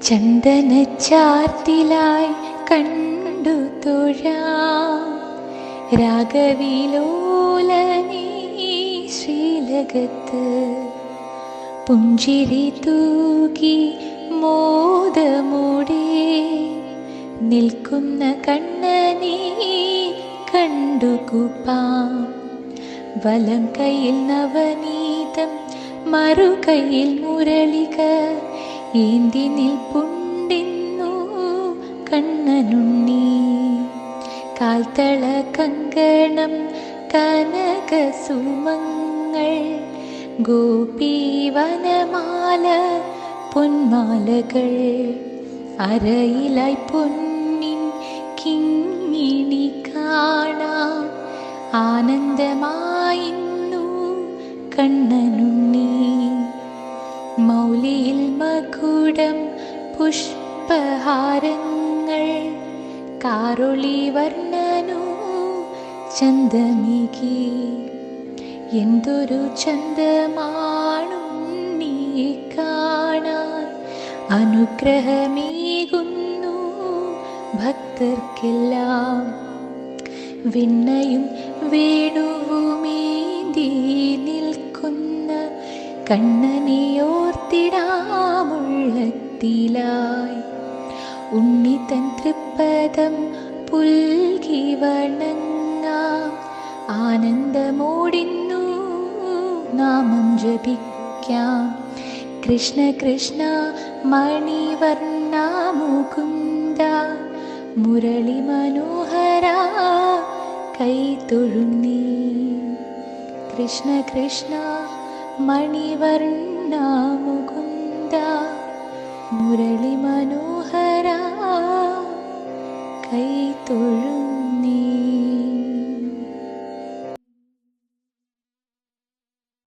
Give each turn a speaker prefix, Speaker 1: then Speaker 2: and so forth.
Speaker 1: ചന്ദനച്ചാർത്തിലായി കണ്ടു തൊഴാം രാഗവിലോലനീ ശ്രീലകത്ത്. പുഞ്ചിരി തൂകി മോദമോടെ നിൽക്കുന്ന കണ്ണനീ കണ്ടുകുപ്പാം. വലം കയ്യിൽ നവനീതം മറുകൈയിൽ മുരളിക ഏന്തി നിൽപ്പുണ്ടിന്നു കണ്ണനുണ്ണി. കാൽത്തള കങ്കണം കനകസുമങ്ങൾ ഗോപീവനമാല പൊന്മാലകൾ. അരയിലായി പൊന്നിൻ കിങ്ങിണി കാണാം ആനന്ദമായിന്നു കണ്ണനുണ്ണി. മൗലിയിൽ മകുടം പുഷ്പഹാരങ്ങൾ കാറൊളി വർണ്ണനു ചന്തമികി. എന്തൊരു ചന്തമാണുണ്ണിയെ കാണാൻ അനുഗ്രഹമേകുന്നു ഭക്തർക്കെല്ലാം. വിണ്ണയും വേണുവുമേന്തി നിൽക്കുന്ന കണ്ണനെയോർത്തിടാമുള്ളത്തിലായി. ഉണ്ണിതൻ തൃപ്പദം പുൽകി വണങ്ങാം ആനന്ദമോടിന്നു നാമം ജപിക്കാം. കൃഷ്ണ കൃഷ്ണ മണിവർണ്ണ മുകുന്ദ മുരളി മനോഹര കൈതൊഴുന്നീ. കൃഷ്ണ കൃഷ്ണ മണിവർണ്ണ മുകുന്ദ മുരളി മനോഹര